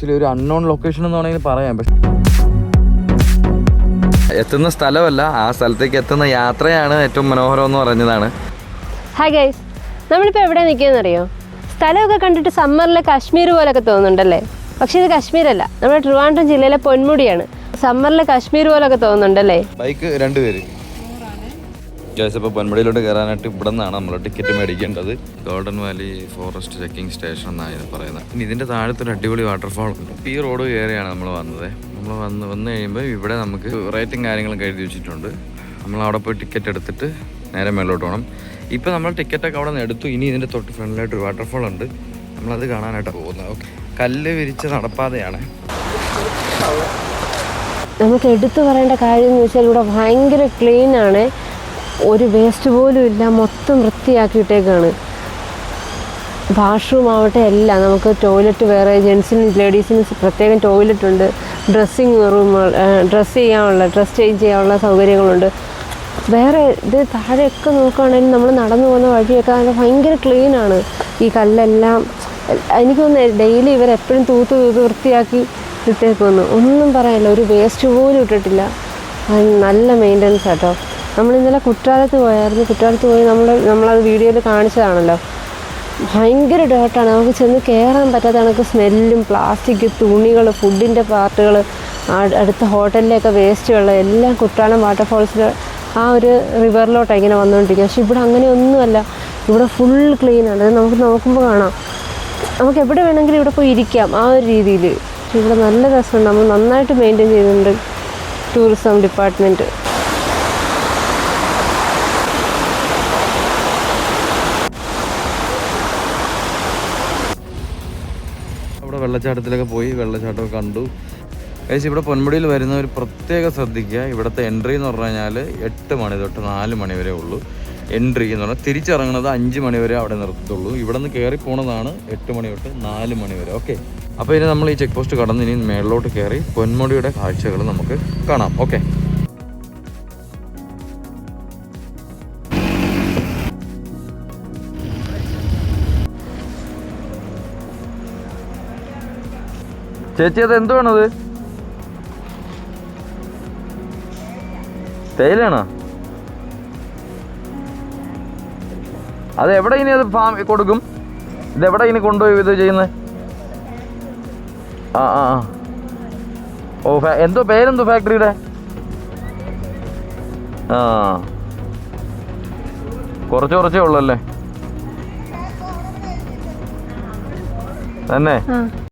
Actually ഒരു unknown location എന്ന് വേണമെങ്കിൽ പറയാം. പക്ഷെ എത്തുന്ന സ്ഥലമല്ല, ആ സ്ഥലത്തേക്ക് എത്തുന്ന യാത്രയാണ് ഏറ്റവും മനോഹരം എന്ന് പറഞ്ഞതാണ്. ഹായ് ഗൈസ്, നമ്മളിപ്പോൾ എവിടെ നിൽക്കുകയെന്നറിയോ? സ്ഥലമൊക്കെ കണ്ടിട്ട് സമ്മറിലെ കാശ്മീർ പോലൊക്കെ തോന്നുന്നുണ്ടല്ലേ? പക്ഷേ ഇത് കാശ്മീരല്ല, നമ്മുടെ ട്രിവാൻഡ്രം ജില്ലയിലെ പൊന്മുടിയാണ്. സമ്മറിലെ കാശ്മീർ പോലൊക്കെ തോന്നുന്നുണ്ടല്ലേ? ബൈക്ക് 2 പേര്. ഇപ്പോൾ പൊന്മുടിയിലോട്ട് കയറാനായിട്ട് ഇവിടെ നിന്നാണ് നമ്മൾ ടിക്കറ്റ് മേടിക്കേണ്ടത്. Golden valley forest checking station എന്നാണ് പറയുന്നത്. ഇനി ഇതിൻ്റെ താഴത്തൊരു അടിപൊളി വാട്ടർഫാൾ ഉണ്ട്. ഈ റോഡ് കയറിയാണ് നമ്മൾ വന്നത്. നമ്മൾ വന്നു കഴിയുമ്പോൾ ഇവിടെ നമുക്ക് റേറ്റും കാര്യങ്ങളൊക്കെ എഴുതി വെച്ചിട്ടുണ്ട്. നമ്മൾ അവിടെ പോയി ടിക്കറ്റ് എടുത്തിട്ട് നേരെ മേലോട്ട് പോകണം. ഇപ്പോൾ നമ്മൾ ടിക്കറ്റൊക്കെ അവിടെ നിന്ന് എടുത്തു. ഇനി ഇതിൻ്റെ തൊട്ട് ഫ്രണ്ടിലായിട്ട് ഒരു വാട്ടർഫാൾ ഉണ്ട്. നമ്മളത് കാണാനായിട്ടാണ് പോകുന്നത്. ഓക്കെ, കല്ല് വിരിച്ച നടപ്പാതയാണ്. നമുക്ക് എടുത്തു പറയേണ്ട കാര്യം എന്ന് വെച്ചാൽ ഇവിടെ ഭയങ്കര ക്ലീനാണ്. ഒരു വേസ്റ്റ് പോലും ഇല്ല, മൊത്തം വൃത്തിയാക്കിയിട്ടേക്കാണ്. വാഷ്റൂം ആവട്ടെ എല്ലാം. നമുക്ക് ടോയ്ലറ്റ് വേറെ, ജെൻസിനും ലേഡീസിനും പ്രത്യേകം ടോയ്ലറ്റ് ഉണ്ട്. ഡ്രസ്സിങ് റൂം, ഡ്രസ്സ് ചേഞ്ച് ചെയ്യാനുള്ള സൗകര്യങ്ങളുണ്ട്. വേറെ ഇത് താഴെയൊക്കെ നോക്കുകയാണെങ്കിൽ നമ്മൾ നടന്നു പോകുന്ന വഴിയൊക്കെ നല്ല ഭയങ്കര ക്ലീനാണ്. ഈ കല്ലെല്ലാം എനിക്ക് തോന്നുന്നു ഡെയിലി ഇവരെപ്പോഴും തൂത്ത് വൃത്തിയാക്കി ഇട്ടേക്കുമെന്ന്. ഒന്നും പറയാനില്ല, ഒരു വേസ്റ്റ് പോലും ഇട്ടിട്ടില്ല. നല്ല മെയിൻ്റനൻസ് ആട്ടോ. നമ്മളിന്നലെ കുറ്റാലത്ത് പോയായിരുന്നു. കുറ്റാലത്ത് പോയി നമ്മളത് വീഡിയോയിൽ കാണിച്ചതാണല്ലോ. ഭയങ്കര ഡേർട്ടാണ്, നമുക്ക് ചെന്ന് കയറാൻ പറ്റാത്ത കണക്ക് സ്മെല്ലും പ്ലാസ്റ്റിക്, തുണികൾ, ഫുഡിൻ്റെ പാർട്ടുകൾ, അടുത്ത ഹോട്ടലിലെയൊക്കെ വേസ്റ്റ് വെള്ളം എല്ലാം കുറ്റാലം വാട്ടർഫോൾസിൽ ആ ഒരു റിവറിലോട്ടാണ് ഇങ്ങനെ വന്നുകൊണ്ടിരിക്കുക. പക്ഷെ ഇവിടെ അങ്ങനെയൊന്നുമല്ല, ഇവിടെ ഫുൾ ക്ലീനാണ്. അത് നമുക്ക് നോക്കുമ്പോൾ കാണാം. നമുക്ക് എവിടെ വേണമെങ്കിലും ഇവിടെ പോയി ഇരിക്കാം, ആ ഒരു രീതിയിൽ. പക്ഷെ ഇവിടെ നല്ല രസമുണ്ട്. നമ്മൾ നന്നായിട്ട് മെയിൻറ്റെയിൻ ചെയ്യുന്നുണ്ട് ടൂറിസം ഡിപ്പാർട്ട്മെൻറ്റ്. അവിടെ വെള്ളച്ചാട്ടത്തിലൊക്കെ പോയി വെള്ളച്ചാട്ടമൊക്കെ കണ്ടു. ഏകദേശം ഇവിടെ പൊന്മുടിയിൽ വരുന്നവർ പ്രത്യേകം ശ്രദ്ധിക്കുക. ഇവിടുത്തെ എൻട്രി എന്ന് പറഞ്ഞു കഴിഞ്ഞാൽ 8 മണി തൊട്ട് 4 മണി വരെ ഉള്ളൂ. എൻട്രി എന്ന് പറഞ്ഞാൽ തിരിച്ചിറങ്ങുന്നത് 5 മണി വരെ അവിടെ നിർത്തത്തുള്ളൂ. ഇവിടെ നിന്ന് കയറി പോണതാണ് 8 മണി തൊട്ട് 4 മണി വരെ. ഓക്കെ, അപ്പോൾ ഇനി നമ്മൾ ഈ ചെക്ക് പോസ്റ്റ് കടന്ന് ഇനി മേളിലോട്ട് കയറി പൊന്മുടിയുടെ കാഴ്ചകൾ നമുക്ക് കാണാം. ഓക്കെ, ചേച്ചി അത് എന്തുവാണത്? തേയിലാണോ? അത് എവിടെ ഇനി അത് ഫാം കൊടുക്കും? ഇതെവിടെ ഇനി കൊണ്ടുപോയി ഇത് ചെയ്യുന്നത്? ആ ആ ആ ഓ, എന്തോ പേരെന്തോ ഫാക്ടറിയുടെ? ആ, കുറച്ചേ ഉള്ളല്ലേ തന്നെ?